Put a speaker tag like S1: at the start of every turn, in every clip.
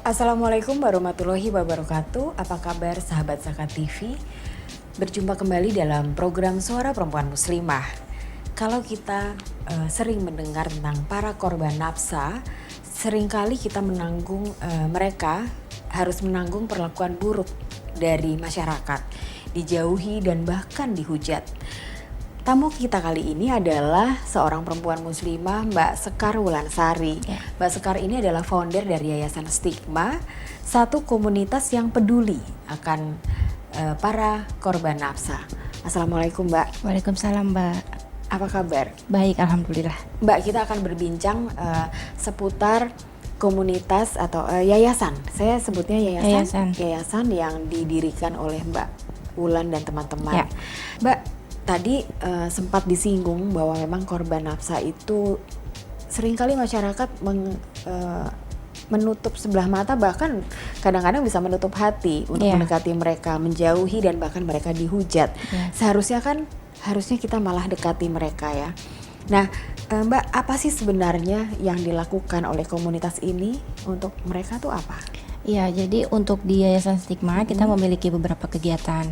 S1: Assalamualaikum warahmatullahi wabarakatuh. Apa kabar sahabat Zakat TV? Berjumpa kembali dalam program Suara Perempuan Muslimah. Kalau kita sering mendengar tentang para korban nafsa, seringkali kita mereka harus menanggung perlakuan buruk dari masyarakat, dijauhi dan bahkan dihujat. Tamu kita kali ini adalah seorang perempuan muslimah, Mbak Sekar Wulansari.
S2: Ya.
S1: Mbak Sekar ini adalah founder dari Yayasan Stigma, satu komunitas yang peduli akan para korban nafsa. Assalamualaikum Mbak.
S2: Waalaikumsalam Mbak.
S1: Apa kabar?
S2: Baik, alhamdulillah.
S1: Mbak, kita akan berbincang seputar komunitas atau yayasan. Saya sebutnya yayasan. Yayasan yang didirikan oleh Mbak Wulan dan teman-teman.
S2: Ya.
S1: Mbak, tadi sempat disinggung bahwa memang korban nafsa itu seringkali masyarakat menutup sebelah mata, bahkan kadang-kadang bisa menutup hati untuk mendekati mereka, menjauhi dan bahkan mereka dihujat. Harusnya kita malah dekati mereka ya. Nah, Mbak, apa sih sebenarnya yang dilakukan oleh komunitas ini untuk mereka tuh apa?
S2: Iya, jadi untuk di Yayasan Stigma kita memiliki beberapa kegiatan.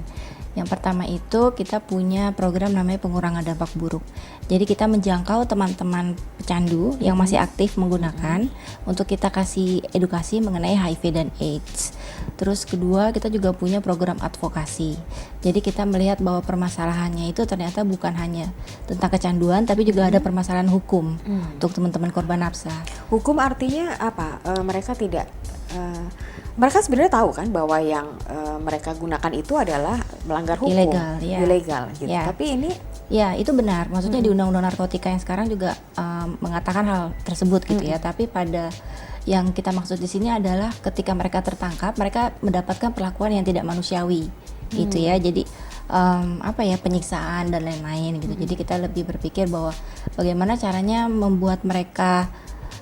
S2: Yang pertama itu kita punya program namanya pengurangan dampak buruk. Jadi kita menjangkau teman-teman pecandu yang masih aktif menggunakan untuk kita kasih edukasi mengenai HIV dan AIDS. Terus kedua, kita juga punya program advokasi. Jadi kita melihat bahwa permasalahannya itu ternyata bukan hanya tentang kecanduan, tapi juga ada permasalahan hukum untuk teman-teman korban nafsa.
S1: Hukum artinya apa? Mereka sebenarnya tahu kan bahwa yang mereka gunakan itu adalah melanggar hukum, ilegal gitu.
S2: Ya.
S1: Tapi ini
S2: ya itu benar. Maksudnya di Undang-Undang Narkotika yang sekarang juga mengatakan hal tersebut gitu ya. Tapi pada yang kita maksud di sini adalah ketika mereka tertangkap, mereka mendapatkan perlakuan yang tidak manusiawi gitu ya. Jadi penyiksaan dan lain-lain gitu. Jadi kita lebih berpikir bahwa bagaimana caranya membuat mereka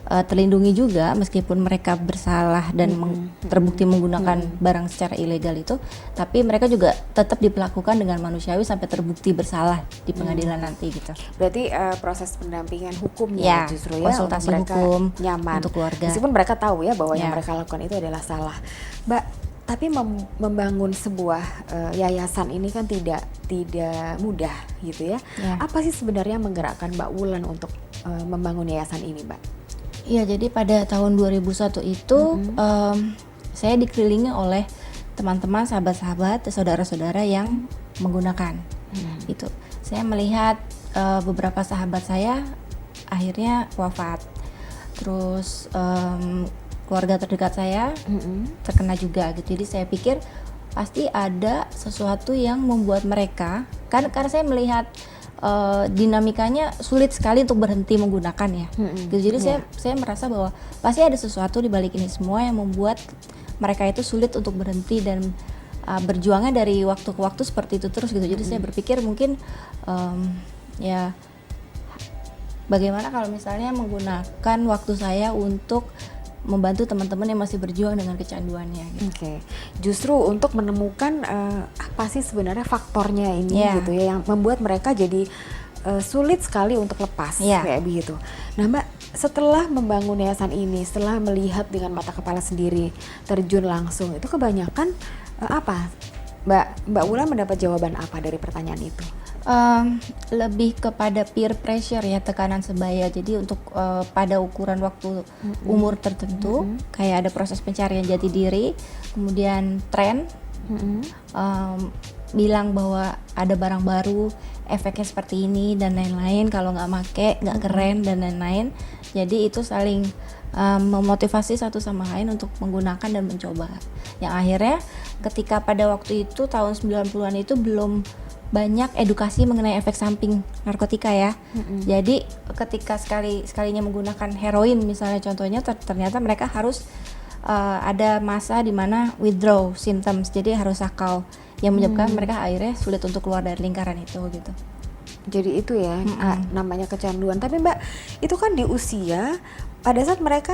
S2: terlindungi juga meskipun mereka bersalah dan terbukti menggunakan barang secara ilegal itu, tapi mereka juga tetap diperlakukan dengan manusiawi sampai terbukti bersalah di pengadilan nanti gitu.
S1: Berarti proses pendampingan hukumnya justru ya,
S2: konsultasi
S1: untuk mereka
S2: hukum
S1: nyaman
S2: untuk keluarga.
S1: Meskipun mereka tahu ya bahwa yang mereka lakukan itu adalah salah. Mbak, tapi membangun sebuah yayasan ini kan tidak mudah gitu ya. Apa sih sebenarnya menggerakkan Mbak Wulan untuk membangun yayasan ini, Mbak?
S2: Iya, jadi pada tahun 2001 itu saya dikelilingi oleh teman-teman, sahabat-sahabat, saudara-saudara yang menggunakan itu. Saya melihat beberapa sahabat saya akhirnya wafat. Terus keluarga terdekat saya terkena juga gitu. Jadi saya pikir pasti ada sesuatu yang membuat mereka, karena saya melihat dinamikanya sulit sekali untuk berhenti menggunakan ya. Gitu. Jadi saya merasa bahwa pasti ada sesuatu di balik ini semua yang membuat mereka itu sulit untuk berhenti dan berjuangnya dari waktu ke waktu seperti itu terus gitu. Jadi saya berpikir mungkin bagaimana kalau misalnya menggunakan waktu saya untuk membantu teman-teman yang masih berjuang dengan kecanduannya gitu.
S1: Oke. Justru untuk menemukan apa sih sebenarnya faktornya ini gitu ya, yang membuat mereka jadi sulit sekali untuk lepas kayak begitu. Nah Mbak, setelah membangun yayasan ini, setelah melihat dengan mata kepala sendiri, terjun langsung, itu kebanyakan apa? Mbak Wulan mendapat jawaban apa dari pertanyaan itu?
S2: Lebih kepada peer pressure ya, tekanan sebaya. Jadi untuk pada ukuran waktu umur tertentu kayak ada proses pencarian jati diri, kemudian tren bilang bahwa ada barang baru, efeknya seperti ini dan lain-lain, kalau nggak make nggak keren dan lain-lain. Jadi itu saling memotivasi satu sama lain untuk menggunakan dan mencoba. Yang akhirnya ketika pada waktu itu tahun 90-an itu belum banyak edukasi mengenai efek samping narkotika ya. Jadi ketika sekalinya menggunakan heroin misalnya contohnya, ternyata mereka harus ada masa di mana withdraw symptoms, jadi harus sakau, yang menyebabkan mereka akhirnya sulit untuk keluar dari lingkaran itu gitu.
S1: Jadi itu ya namanya kecanduan. Tapi Mbak, itu kan di usia pada saat mereka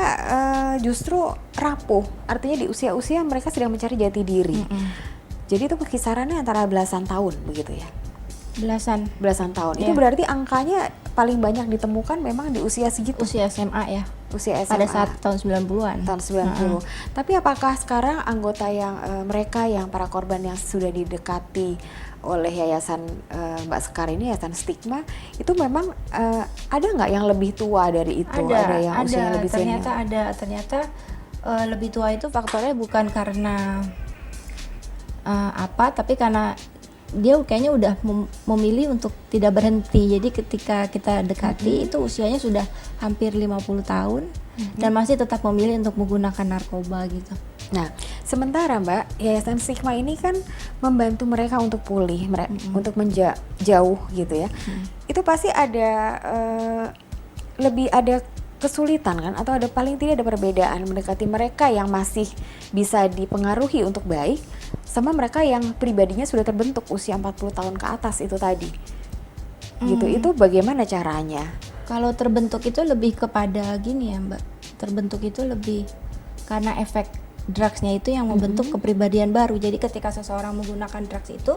S1: justru rapuh, artinya di usia-usia mereka sedang mencari jati diri. Jadi itu kisarannya antara belasan tahun begitu ya?
S2: Belasan
S1: tahun. Itu berarti angkanya paling banyak ditemukan memang di usia segitu?
S2: Usia SMA ya.
S1: Usia SMA.
S2: pada saat tahun 90-an.
S1: Tahun 90. Tapi apakah sekarang anggota yang mereka yang para korban yang sudah didekati oleh yayasan Mbak Sekar ini, yayasan Stigma, itu memang ada nggak yang lebih tua dari itu? Ada yang usianya lebih senior?
S2: Ternyata lebih tua itu faktornya bukan karena tapi karena dia kayaknya udah memilih untuk tidak berhenti. Jadi ketika kita dekati itu usianya sudah hampir 50 tahun dan masih tetap memilih untuk menggunakan narkoba gitu.
S1: Nah, sementara Mbak, Yayasan Stigma ini kan membantu mereka untuk pulih, untuk menjauh gitu ya. Itu pasti ada lebih ada kesulitan kan, atau ada paling tidak ada perbedaan mendekati mereka yang masih bisa dipengaruhi untuk baik sama mereka yang pribadinya sudah terbentuk usia 40 tahun ke atas itu tadi. Gitu. Itu bagaimana caranya?
S2: Kalau terbentuk itu lebih kepada gini ya Mbak. Terbentuk itu lebih karena efek drugsnya itu yang membentuk kepribadian baru. Jadi ketika seseorang menggunakan drugs itu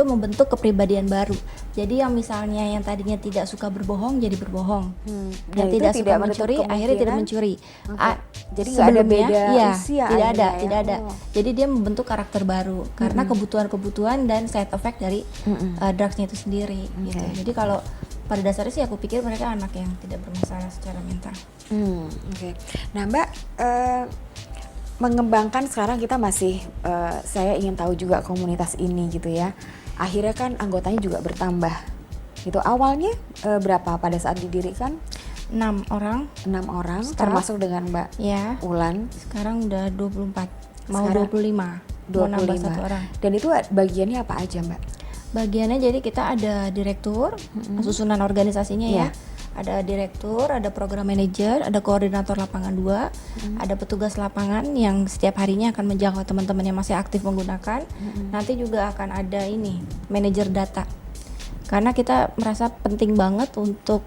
S2: membentuk kepribadian baru. Jadi yang misalnya yang tadinya tidak suka berbohong jadi berbohong, dan tidak suka mencuri akhirnya tidak mencuri.
S1: Jadi nggak ada beda usia?
S2: Tidak ada. Jadi dia membentuk karakter baru karena kebutuhan-kebutuhan dan side effect dari drugsnya itu sendiri. Gitu. Jadi kalau pada dasarnya sih aku pikir mereka anak yang tidak bermasalah secara mental.
S1: Nah Mbak, mengembangkan sekarang kita masih saya ingin tahu juga komunitas ini gitu ya. Akhirnya kan anggotanya juga bertambah. Gitu. Awalnya berapa pada saat didirikan?
S2: 6 orang.
S1: Staff. Termasuk dengan Mbak Ulan.
S2: Sekarang udah 24. Mau
S1: Sekarang
S2: 25. Mau nambah 1 orang.
S1: Dan itu bagiannya apa aja Mbak?
S2: Bagiannya jadi kita ada direktur, susunan organisasinya ya. Ada direktur, ada program manager, ada koordinator lapangan 2, ada petugas lapangan yang setiap harinya akan menjangkau teman-teman yang masih aktif menggunakan. Nanti juga akan ada manajer data. Karena kita merasa penting banget untuk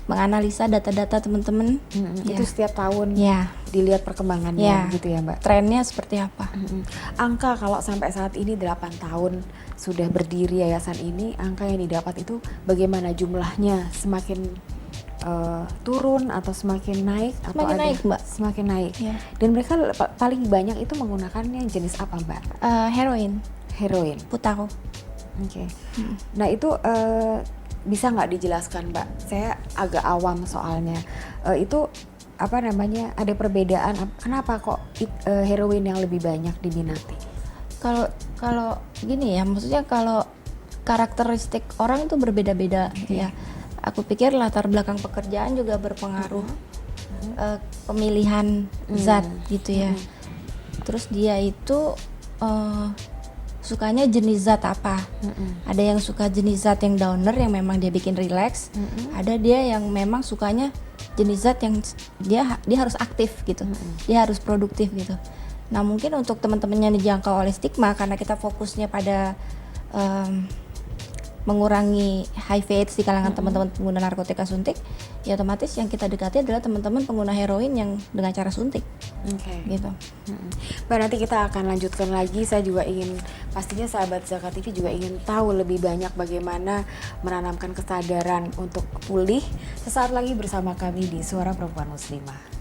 S2: menganalisa data-data teman-teman.
S1: Itu setiap tahun dilihat perkembangannya gitu ya Mbak.
S2: Trennya seperti apa?
S1: Angka kalau sampai saat ini 8 tahun sudah berdiri yayasan ini, angka yang didapat itu bagaimana jumlahnya? Semakin turun atau semakin naik?
S2: Semakin naik Mbak.
S1: Semakin naik. Dan mereka paling banyak itu menggunakannya jenis apa Mbak? Heroin.
S2: Putaho.
S1: Nah itu bisa nggak dijelaskan Mbak? Saya agak awam soalnya. Itu apa namanya? Ada perbedaan? Kenapa kok heroin yang lebih banyak diminati?
S2: Kalau gini ya, maksudnya kalau karakteristik orang itu berbeda-beda ya. Aku pikir latar belakang pekerjaan juga berpengaruh, pemilihan zat gitu ya. Terus dia itu sukanya jenis zat apa? Ada yang suka jenis zat yang downer yang memang dia bikin relax. Ada dia yang memang sukanya jenis zat yang dia harus aktif gitu. Dia harus produktif gitu. Nah mungkin untuk teman-teman yang dijangkau oleh Stigma, karena kita fokusnya pada mengurangi HIV/AIDS di kalangan teman-teman pengguna narkotika suntik, ya otomatis yang kita dekati adalah teman-teman pengguna heroin yang dengan cara suntik. Gitu.
S1: Mbak, nanti kita akan lanjutkan lagi. Saya juga ingin, pastinya sahabat Zakat TV juga ingin tahu lebih banyak bagaimana menanamkan kesadaran untuk pulih. Sesaat lagi bersama kami di Suara Perempuan Muslimah.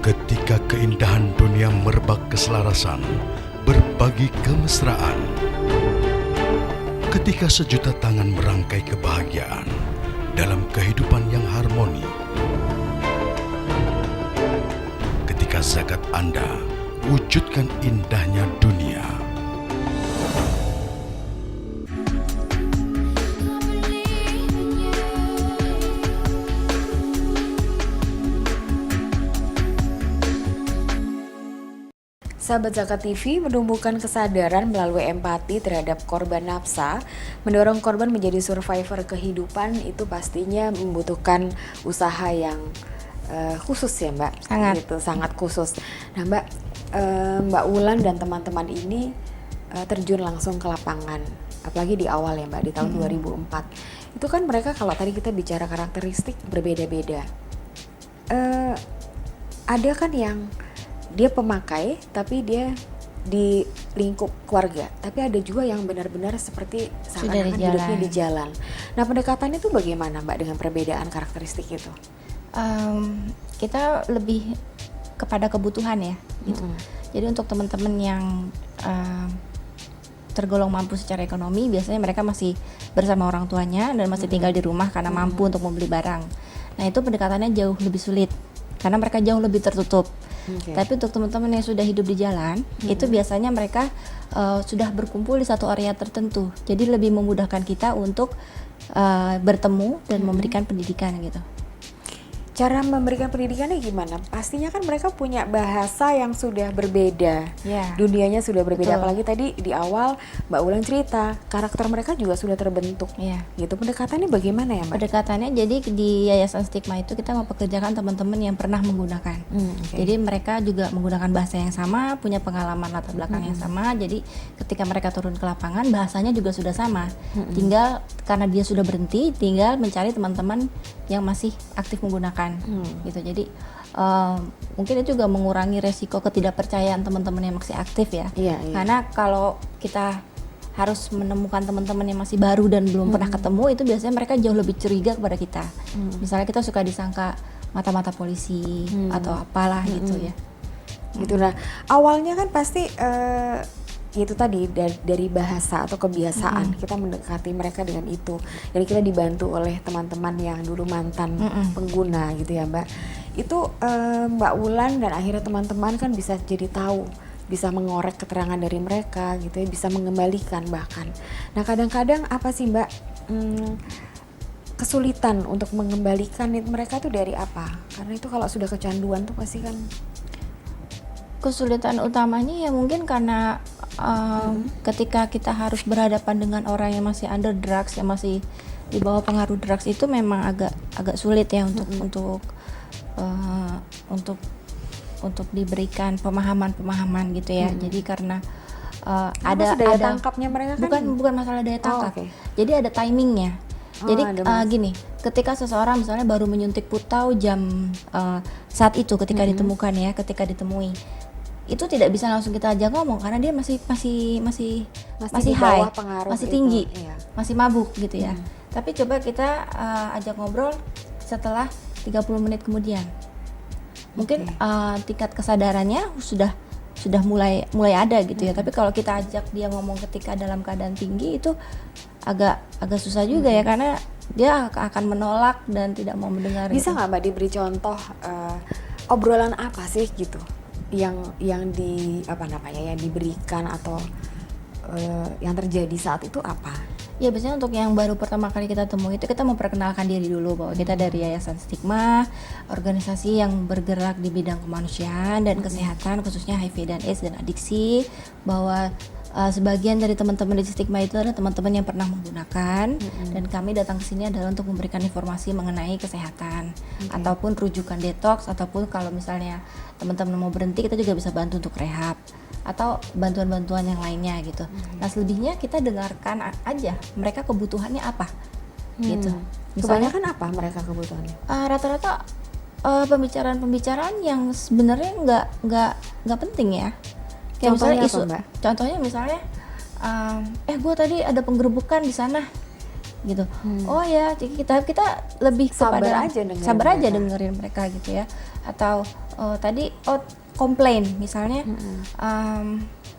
S3: Ketika keindahan dunia merebak keselarasan, berbagi kemesraan. Ketika sejuta tangan merangkai kebahagiaan dalam kehidupan yang harmoni. Ketika zakat Anda wujudkan indahnya dunia.
S1: Sahabat Zakat TV, menumbuhkan kesadaran melalui empati terhadap korban nafsa, mendorong korban menjadi survivor kehidupan, itu pastinya membutuhkan usaha yang khusus ya Mbak. Sangat khusus. Nah Mbak Ulan dan teman-teman ini terjun langsung ke lapangan, apalagi di awal ya Mbak, di tahun 2004. Itu kan mereka, kalau tadi kita bicara karakteristik berbeda-beda. ada kan yang dia pemakai tapi dia di lingkup keluarga, tapi ada juga yang benar-benar seperti seakan-akan hidupnya di jalan. Nah, pendekatannya tuh bagaimana Mbak dengan perbedaan karakteristik itu?
S2: Kita lebih kepada kebutuhan ya gitu. Jadi untuk teman-teman yang tergolong mampu secara ekonomi, biasanya mereka masih bersama orang tuanya dan masih tinggal di rumah karena mampu untuk membeli barang. Nah, itu pendekatannya jauh lebih sulit karena mereka jauh lebih tertutup. Tapi untuk teman-teman yang sudah hidup di jalan, itu biasanya mereka sudah berkumpul di satu area tertentu. Jadi lebih memudahkan kita untuk bertemu dan memberikan pendidikan gitu.
S1: Cara memberikan pendidikannya gimana? Pastinya kan mereka punya bahasa yang sudah berbeda, dunianya sudah berbeda. Apalagi tadi di awal Mbak Wulan cerita, karakter mereka juga sudah terbentuk. Gitu. Pendekatannya bagaimana ya Mbak?
S2: Pendekatannya jadi di Yayasan Stigma itu kita mempekerjakan teman-teman yang pernah menggunakan. Jadi mereka juga menggunakan bahasa yang sama, punya pengalaman latar belakang yang sama. Jadi ketika mereka turun ke lapangan, bahasanya juga sudah sama. Tinggal karena dia sudah berhenti, tinggal mencari teman-teman yang masih aktif menggunakan. Gitu. Jadi mungkin itu juga mengurangi resiko ketidakpercayaan teman-teman yang masih aktif ya. Karena kalau kita harus menemukan teman-teman yang masih baru dan belum pernah ketemu, itu biasanya mereka jauh lebih curiga kepada kita. Misalnya kita suka disangka mata-mata polisi atau apalah gitu ya.
S1: Gitu. Nah, awalnya kan pasti itu tadi dari bahasa atau kebiasaan kita mendekati mereka dengan itu, dan kita dibantu oleh teman-teman yang dulu mantan pengguna gitu ya Mbak. Itu Mbak Wulan dan akhirnya teman-teman kan bisa jadi tahu, bisa mengorek keterangan dari mereka gitu ya, bisa mengembalikan bahkan. Nah, kadang-kadang apa sih Mbak kesulitan untuk mengembalikan mereka tuh dari apa? Karena itu kalau sudah kecanduan tuh pasti kan
S2: kesulitan utamanya ya mungkin karena ketika kita harus berhadapan dengan orang yang masih under drugs, yang masih di bawah pengaruh drugs, itu memang agak sulit ya untuk diberikan pemahaman gitu ya. Jadi karena ada
S1: tangkapnya mereka kan
S2: bukan masalah daya tangkap. Jadi ada timingnya. Jadi gini, ketika seseorang misalnya baru menyuntik putau jam saat itu ketika ditemukan ya, ketika ditemui, itu tidak bisa langsung kita ajak ngomong karena dia masih high, masih tinggi, masih mabuk gitu ya. Tapi coba kita ajak ngobrol setelah 30 menit kemudian. Mungkin tingkat kesadarannya sudah mulai ada gitu ya. Tapi kalau kita ajak dia ngomong ketika dalam keadaan tinggi, itu agak susah juga ya, karena dia akan menolak dan tidak mau mendengar.
S1: Bisa nggak Mbak diberi contoh obrolan apa sih gitu yang diberikan atau yang terjadi saat itu apa?
S2: Ya biasanya untuk yang baru pertama kali kita temui itu kita memperkenalkan diri dulu bahwa kita dari Yayasan Stigma, organisasi yang bergerak di bidang kemanusiaan dan kesehatan, khususnya HIV dan AIDS dan adiksi, bahwa sebagian dari teman-teman di Stigma itu adalah teman-teman yang pernah menggunakan, dan kami datang ke sini adalah untuk memberikan informasi mengenai kesehatan ataupun rujukan detox, ataupun kalau misalnya teman-teman mau berhenti, kita juga bisa bantu untuk rehab atau bantuan-bantuan yang lainnya gitu. Nah, selebihnya kita dengarkan aja mereka kebutuhannya apa gitu. Misalnya,
S1: kebanyakan apa mereka kebutuhannya?
S2: Rata-rata pembicaraan yang sebenarnya nggak penting ya. Kayak
S1: Contohnya
S2: misalnya
S1: apa, Mbak?
S2: Contohnya misalnya, gue tadi ada penggerebekan di sana, gitu. Oh ya, kita lebih kepada sabar aja dengerin mereka gitu ya. Atau tadi komplain misalnya,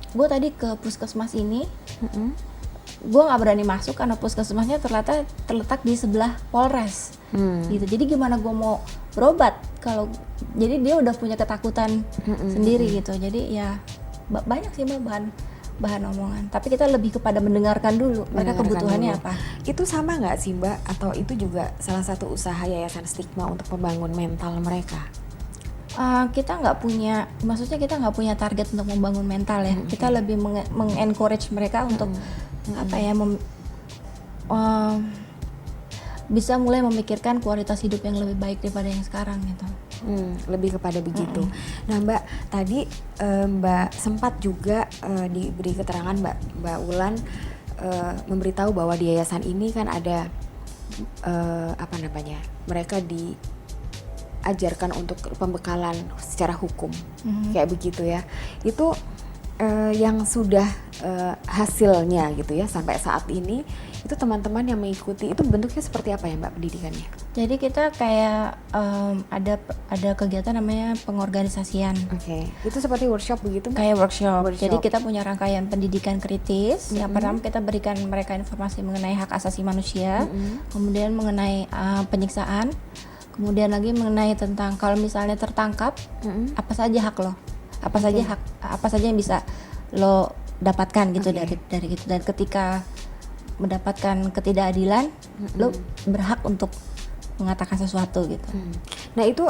S2: gue tadi ke puskesmas ini, gue nggak berani masuk karena puskesmasnya terletak di sebelah Polres, gitu. Jadi gimana gue mau berobat kalau jadi dia udah punya ketakutan sendiri gitu. Jadi ya banyak sih bahan omongan, tapi kita lebih kepada mendengarkan dulu mereka kebutuhannya apa.
S1: Itu sama nggak sih Mbak, atau itu juga salah satu usaha Yayasan Stigma untuk membangun mental mereka?
S2: Kita nggak punya, maksudnya kita nggak punya target untuk membangun mental ya. Kita lebih mengencourage mereka untuk bisa mulai memikirkan kualitas hidup yang lebih baik daripada yang sekarang gitu.
S1: Lebih kepada begitu. Nah Mbak, tadi Mbak sempat juga diberi keterangan Mbak Wulan memberitahu bahwa di yayasan ini kan ada mereka ajarkan untuk pembekalan secara hukum, kayak begitu ya. Itu yang sudah hasilnya gitu ya sampai saat ini, itu teman-teman yang mengikuti itu bentuknya seperti apa ya Mbak pendidikannya?
S2: Jadi kita kayak ada kegiatan namanya pengorganisasian.
S1: Oke. Itu seperti workshop begitu Mbak?
S2: Kayak workshop. Jadi kita punya rangkaian pendidikan kritis. Yang pertama kita berikan mereka informasi mengenai hak asasi manusia, kemudian mengenai penyiksaan, kemudian lagi mengenai tentang kalau misalnya tertangkap, apa saja hak lo, apa saja yang bisa lo dapatkan gitu dari gitu, dan ketika mendapatkan ketidakadilan, lo berhak untuk mengatakan sesuatu gitu.
S1: Nah itu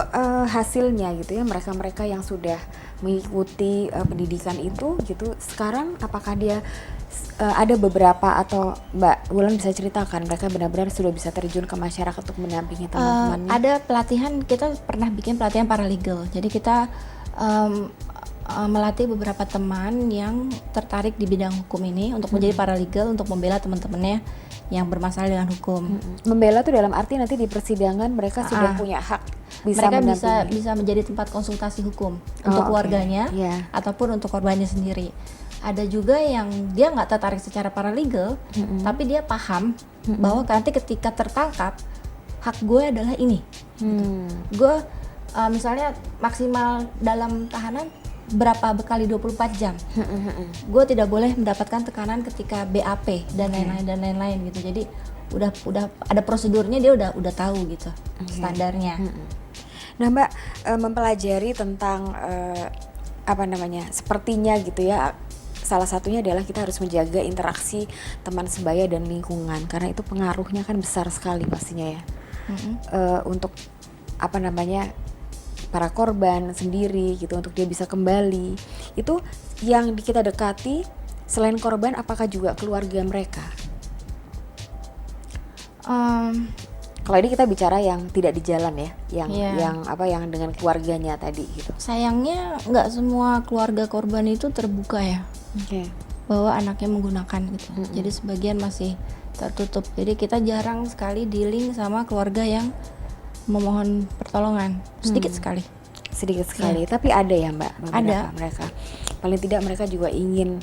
S1: hasilnya gitu ya, mereka-mereka yang sudah mengikuti pendidikan itu gitu, sekarang apakah dia ada beberapa atau Mbak Wulan bisa ceritakan mereka benar-benar sudah bisa terjun ke masyarakat untuk mendampingi teman-temannya?
S2: Ada pelatihan, kita pernah bikin pelatihan paralegal. Jadi kita melatih beberapa teman yang tertarik di bidang hukum ini untuk menjadi paralegal, untuk membela teman-temannya yang bermasalah dengan hukum.
S1: Membela tuh dalam arti nanti di persidangan mereka sudah punya hak,
S2: mereka bisa menjadi tempat konsultasi hukum untuk keluarganya ataupun untuk korbannya sendiri. Ada juga yang dia nggak tertarik secara paralegal, tapi dia paham bahwa nanti ketika tertangkap hak gue adalah ini. Gue misalnya maksimal dalam tahanan berapa kali 24 jam. Gue tidak boleh mendapatkan tekanan ketika BAP dan lain-lain gitu. Jadi udah ada prosedurnya, dia udah tahu gitu standarnya.
S1: Nah Mbak mempelajari tentang sepertinya gitu ya. Salah satunya adalah kita harus menjaga interaksi teman sebaya dan lingkungan, karena itu pengaruhnya kan besar sekali pastinya ya. Untuk para korban sendiri gitu, untuk dia bisa kembali. Itu yang kita dekati selain korban, apakah juga keluarga mereka? Kalau ini kita bicara yang tidak di jalan ya, yang dengan keluarganya tadi gitu.
S2: Sayangnya nggak semua keluarga korban itu terbuka ya, bahwa anaknya menggunakan gitu. Jadi sebagian masih tertutup. Jadi kita jarang sekali dealing sama keluarga yang memohon pertolongan, sedikit sekali.
S1: Tapi ada ya Mbak beberapa
S2: ada.
S1: Mereka paling tidak mereka juga ingin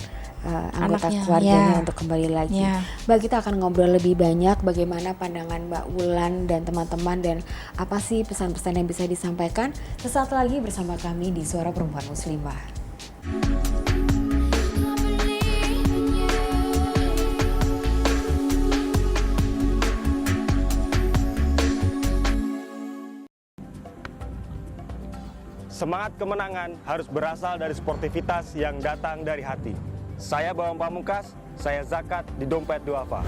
S1: anggota keluarganya untuk kembali lagi. Mbak, kita akan ngobrol lebih banyak bagaimana pandangan Mbak Wulan dan teman-teman, dan apa sih pesan-pesan yang bisa disampaikan sesaat lagi bersama kami di Suara Perempuan Muslimah.
S4: Semangat kemenangan harus berasal dari sportivitas yang datang dari hati. Saya Bawang Pamungkas, saya zakat di Dompet Duafa.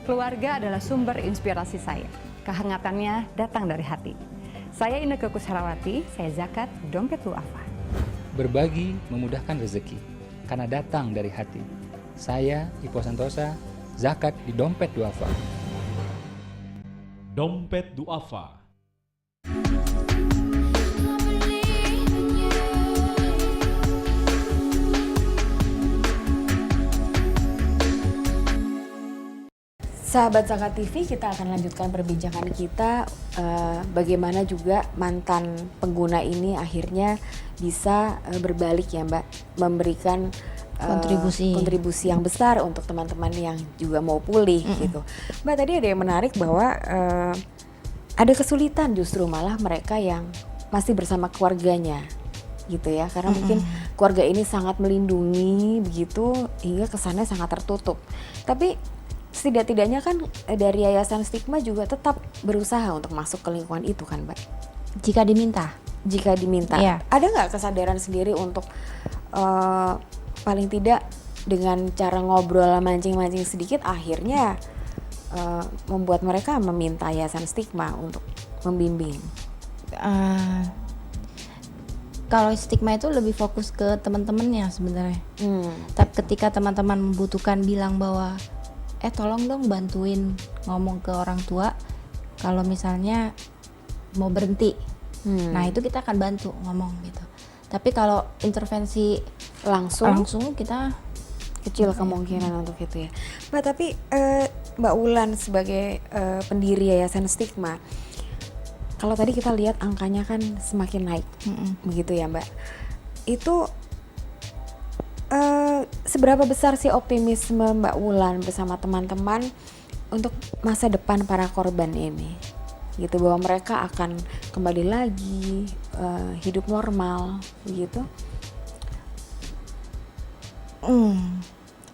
S5: Keluarga adalah sumber inspirasi saya. Kehangatannya datang dari hati. Saya Inneke Kusharawati, saya zakat di Dompet Duafa.
S6: Berbagi memudahkan rezeki, karena datang dari hati. Saya Ipo Santosa, zakat di Dompet Duafa.
S7: Dompet Duafa.
S1: Sahabat Zakat TV, kita akan lanjutkan perbincangan kita bagaimana juga mantan pengguna ini akhirnya bisa berbalik ya Mbak, memberikan kontribusi yang besar untuk teman-teman yang juga mau pulih gitu. Mbak, tadi ada yang menarik bahwa ada kesulitan justru malah mereka yang masih bersama keluarganya gitu ya, karena mungkin keluarga ini sangat melindungi begitu hingga kesannya sangat tertutup. Tapi setidak-tidaknya kan dari Yayasan Stigma juga tetap berusaha untuk masuk ke lingkungan itu kan Mbak?
S2: Jika diminta.
S1: Iya. Ada nggak kesadaran sendiri untuk paling tidak dengan cara ngobrol mancing-mancing sedikit akhirnya membuat mereka meminta Yayasan Stigma untuk membimbing?
S2: Kalau Stigma itu lebih fokus ke teman-temannya sebenarnya. Tapi ketika teman-teman membutuhkan bilang bahwa tolong dong bantuin ngomong ke orang tua kalau misalnya mau berhenti. Nah itu kita akan bantu ngomong gitu. Tapi kalau intervensi langsung kita
S1: kecil kemungkinan untuk itu ya Mbak. Tapi Mbak Wulan sebagai pendiri Yayasan Stigma, kalau tadi kita lihat angkanya kan semakin naik, begitu ya Mbak. Itu seberapa besar sih optimisme Mbak Wulan bersama teman-teman untuk masa depan para korban ini? Gitu, bahwa mereka akan kembali lagi hidup normal, begitu?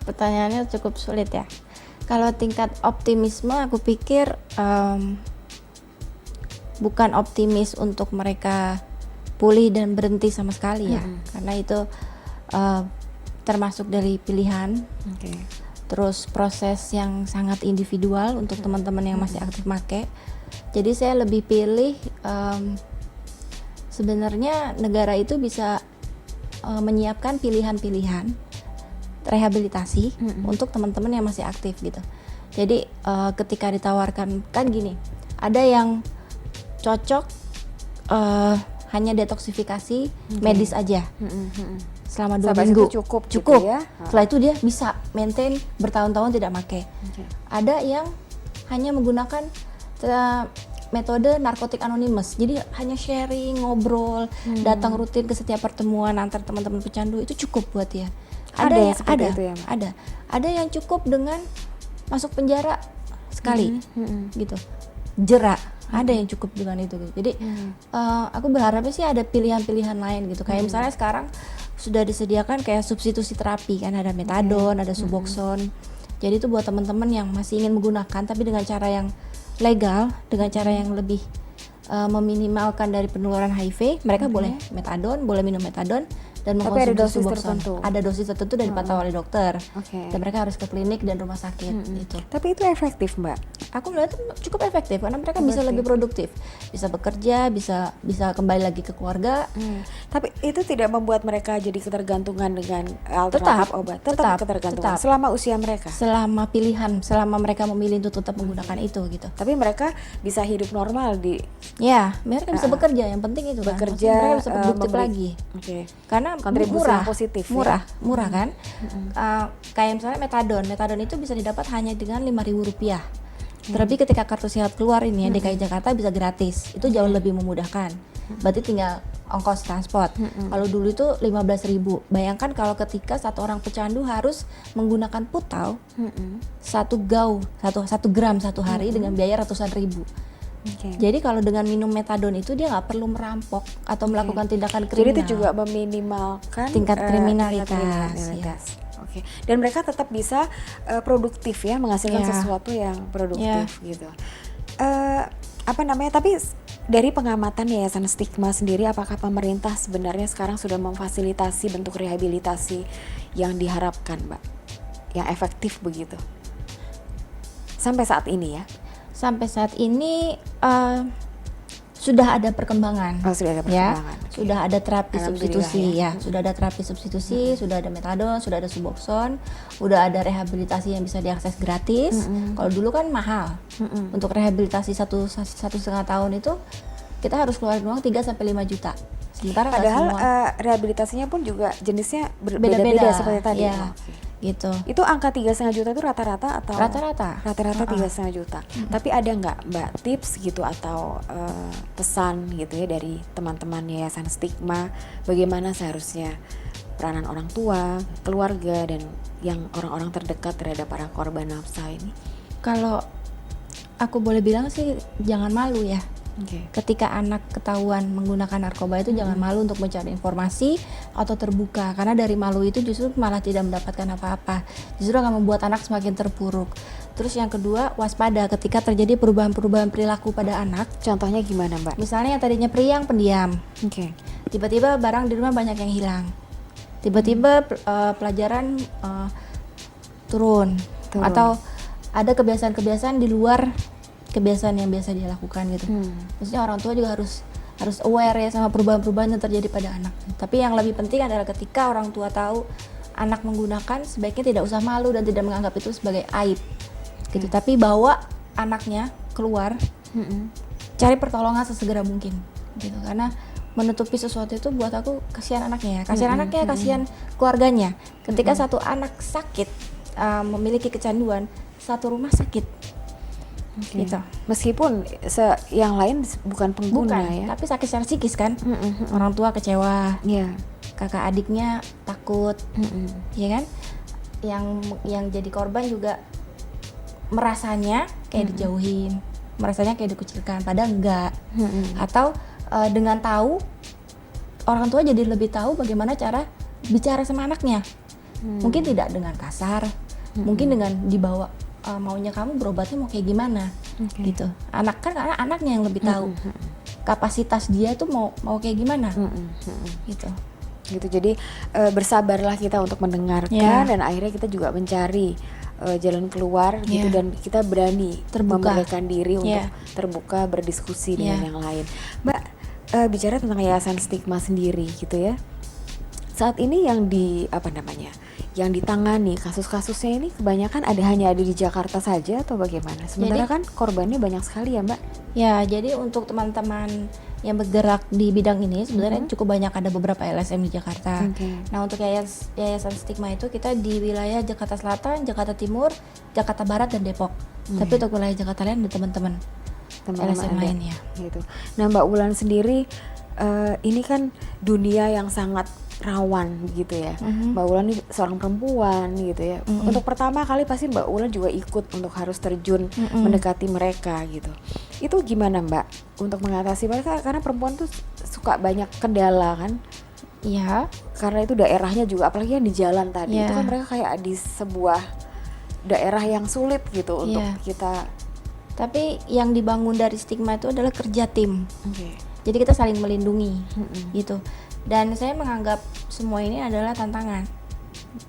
S2: Pertanyaannya cukup sulit ya. Kalau tingkat optimisme, aku pikir bukan optimis untuk mereka pulih dan berhenti sama sekali ya, karena itu termasuk dari pilihan. Terus proses yang sangat individual untuk teman-teman yang masih aktif make. Jadi saya lebih pilih sebenarnya negara itu bisa menyiapkan pilihan-pilihan rehabilitasi untuk teman-teman yang masih aktif gitu. Jadi ketika ditawarkan, kan gini, ada yang cocok hanya detoksifikasi medis aja selama 2 minggu
S1: cukup.
S2: Gitu ya. Setelah itu dia bisa maintain bertahun-tahun tidak make. Ada yang hanya menggunakan metode narkotik anonymous, jadi hanya sharing, ngobrol, datang rutin ke setiap pertemuan antar teman-teman pecandu, itu cukup buat dia. Ada yang cukup dengan masuk penjara sekali gitu, jerak. Ada yang cukup dengan itu gitu. Jadi aku berharapnya sih ada pilihan-pilihan lain gitu, kayak misalnya sekarang sudah disediakan kayak substitusi terapi kan, ada metadon, ada suboxone. Jadi itu buat teman-teman yang masih ingin menggunakan tapi dengan cara yang legal, dengan cara yang lebih meminimalkan dari penularan HIV, mereka boleh metadon, boleh minum metadon dan
S1: tapi ada dosis
S2: suboxone.
S1: tertentu.
S2: Ada dosis tertentu dan dipantau oleh dokter. Dan mereka harus ke klinik dan rumah sakit gitu.
S1: Tapi itu efektif, Mbak?
S2: Aku melihat itu cukup efektif karena mereka bisa lebih produktif, bisa bekerja, bisa kembali lagi ke keluarga.
S1: Tapi itu tidak membuat mereka jadi ketergantungan dengan alternatif obat. Tetap ketergantungan selama usia mereka.
S2: Selama pilihan, selama mereka memilih untuk tetap menggunakan itu gitu.
S1: Tapi mereka bisa hidup normal di.
S2: Ya, mereka bisa bekerja. Yang penting itu
S1: bekerja,
S2: kan. Mereka bisa produktif lagi. Karena
S1: kontribusi
S2: murah,
S1: yang positif.
S2: Murah kan. Kayak misalnya metadon itu bisa didapat hanya dengan Rp5.000. Terlebih ketika kartu sehat keluar ini ya, DKI Jakarta bisa gratis. Itu jauh lebih memudahkan. Berarti tinggal ongkos transport. Kalau dulu itu 15.000. Bayangkan kalau ketika satu orang pecandu harus menggunakan putau 1 gram satu hari dengan biaya ratusan ribu. Jadi kalau dengan minum metadon itu dia nggak perlu merampok atau melakukan tindakan kriminal.
S1: Jadi itu juga meminimalkan
S2: tingkat kriminalitas.
S1: Dan mereka tetap bisa produktif ya, menghasilkan sesuatu yang produktif gitu. Tapi dari pengamatan Yayasan Stigma sendiri, apakah pemerintah sebenarnya sekarang sudah memfasilitasi bentuk rehabilitasi yang diharapkan, Mbak? Yang efektif begitu? Sampai saat ini ya?
S2: Sampai saat ini sudah ada perkembangan.
S1: Sudah ada perkembangan.
S2: Sudah ada terapi substitusi ya. Sudah ada terapi substitusi, sudah ada metadon, sudah ada suboxone, udah ada rehabilitasi yang bisa diakses gratis. Kalau dulu kan mahal. Untuk rehabilitasi 1,5 tahun itu kita harus keluarin uang 3-5 juta. Sementara
S1: padahal rehabilitasinya pun juga jenisnya berbeda-beda seperti tadi.
S2: Ya. Gitu.
S1: Itu angka 3,5 juta itu rata-rata atau?
S2: Rata-rata
S1: 3,5 juta. Tapi ada nggak Mbak tips gitu atau pesan gitu ya dari teman-teman Yayasan Stigma, bagaimana seharusnya peranan orang tua, keluarga dan yang orang-orang terdekat terhadap para korban nafsa ini?
S2: Kalau aku boleh bilang sih jangan malu ya. Ketika anak ketahuan menggunakan narkoba itu jangan malu untuk mencari informasi atau terbuka, karena dari malu itu justru malah tidak mendapatkan apa-apa, justru akan membuat anak semakin terpuruk. Terus yang kedua, waspada ketika terjadi perubahan-perubahan perilaku pada anak.
S1: Contohnya gimana Mbak?
S2: Misalnya yang tadinya periang pendiam, tiba-tiba barang di rumah banyak yang hilang, tiba-tiba pelajaran turun, atau ada kebiasaan-kebiasaan di luar kebiasaan yang biasa dia lakukan gitu. Maksudnya orang tua juga harus aware ya sama perubahan-perubahan yang terjadi pada anak. Tapi yang lebih penting adalah ketika orang tua tahu anak menggunakan, sebaiknya tidak usah malu dan tidak menganggap itu sebagai aib gitu. Tapi bawa anaknya keluar, cari pertolongan sesegera mungkin gitu. Karena menutupi sesuatu itu buat aku kasihan anaknya, kasihan keluarganya. Ketika satu anak sakit, memiliki kecanduan, satu rumah sakit.
S1: Oke.
S2: Gitu.
S1: Meskipun yang lain bukan pengguna
S2: Bukan,
S1: ya.
S2: tapi sakit secara psikis kan. Orang tua kecewa,
S1: Iya.
S2: kakak adiknya takut,
S1: Mm-mm.
S2: ya kan? Yang jadi korban juga merasanya kayak dijauhin, merasanya kayak dikucilkan, padahal enggak. Atau dengan tahu, orang tua jadi lebih tahu bagaimana cara bicara sama anaknya. Mungkin tidak dengan kasar, mungkin dengan dibawa maunya kamu berobatnya mau kayak gimana, gitu. Anak kan karena anaknya yang lebih tahu kapasitas dia tuh mau kayak gimana, gitu.
S1: Gitu. Jadi bersabarlah kita untuk mendengarkan
S2: Ya.
S1: dan akhirnya kita juga mencari jalan keluar gitu,
S2: Ya.
S1: dan kita berani
S2: Terbuka.
S1: memerdekakan diri untuk
S2: Ya.
S1: terbuka berdiskusi dengan
S2: Ya.
S1: yang lain. Mbak, bicara tentang Yayasan Stigma sendiri gitu ya. Saat ini yang yang ditangani kasus-kasusnya ini kebanyakan hanya ada di Jakarta saja atau bagaimana? Sementara kan korbannya banyak sekali ya, Mbak.
S2: Ya, jadi untuk teman-teman yang bergerak di bidang ini sebenarnya cukup banyak, ada beberapa LSM di Jakarta.
S1: Oke.
S2: Nah, untuk Yayasan Stigma itu kita di wilayah Jakarta Selatan, Jakarta Timur, Jakarta Barat, dan Depok. Tapi untuk wilayah Jakarta lain ada teman-teman LSM
S1: ada.
S2: lain ya.
S1: Gitu. Nah, Mbak Wulan sendiri ini kan dunia yang sangat rawan gitu ya. Mbak Wulan ini seorang perempuan gitu ya. Untuk pertama kali pasti Mbak Wulan juga ikut untuk harus terjun mendekati mereka gitu. Itu gimana Mbak untuk mengatasi mereka, karena perempuan tuh suka banyak kendala kan?
S2: Iya.
S1: Karena itu daerahnya juga, apalagi yang di jalan tadi
S2: Iya.
S1: itu kan mereka kayak di sebuah daerah yang sulit gitu untuk
S2: Iya.
S1: kita.
S2: Tapi yang dibangun dari Stigma itu adalah kerja tim.
S1: Oke.
S2: Jadi kita saling melindungi, gitu. Dan saya menganggap semua ini adalah tantangan.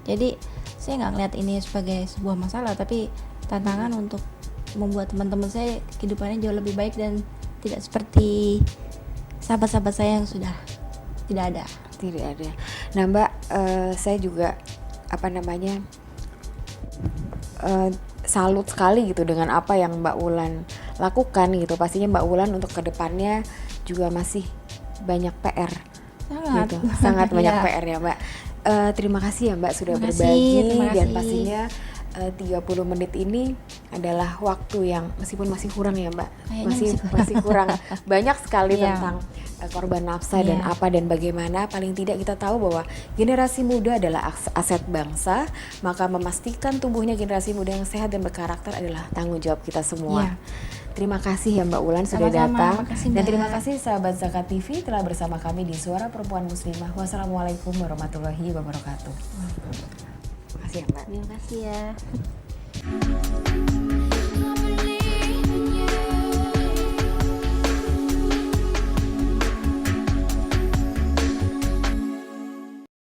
S2: Jadi saya nggak ngeliat ini sebagai sebuah masalah, tapi tantangan untuk membuat teman-teman saya kehidupannya jauh lebih baik dan tidak seperti sahabat-sahabat saya yang sudah tidak ada.
S1: Tidak ada. Nah Mbak, saya juga salut sekali gitu dengan apa yang Mbak Wulan lakukan gitu. Pastinya Mbak Wulan untuk kedepannya juga masih banyak PR.
S2: Sangat.
S1: Gitu. Sangat banyak
S2: Iya.
S1: PR ya Mbak. Terima kasih ya Mbak sudah
S2: Terima kasih,
S1: berbagi,
S2: terima
S1: dan
S2: kasih.
S1: pastinya 30 menit ini adalah waktu yang meskipun masih kurang ya Mbak.
S2: Kayaknya
S1: Masih kurang. Banyak sekali
S2: Iya.
S1: tentang korban nafsa dan
S2: Iya.
S1: apa dan bagaimana. Paling tidak kita tahu bahwa generasi muda adalah aset bangsa, maka memastikan tumbuhnya generasi muda yang sehat dan berkarakter adalah tanggung jawab kita semua.
S2: Iya.
S1: Terima kasih ya Mbak Wulan sudah
S2: Sama-sama,
S1: datang.
S2: makasih,
S1: Dan
S2: Mbak.
S1: terima kasih sahabat Zakat TV telah bersama kami di Suara Perempuan Muslimah. Wassalamualaikum warahmatullahi wabarakatuh. Terima kasih ya Mbak.
S2: Terima kasih ya.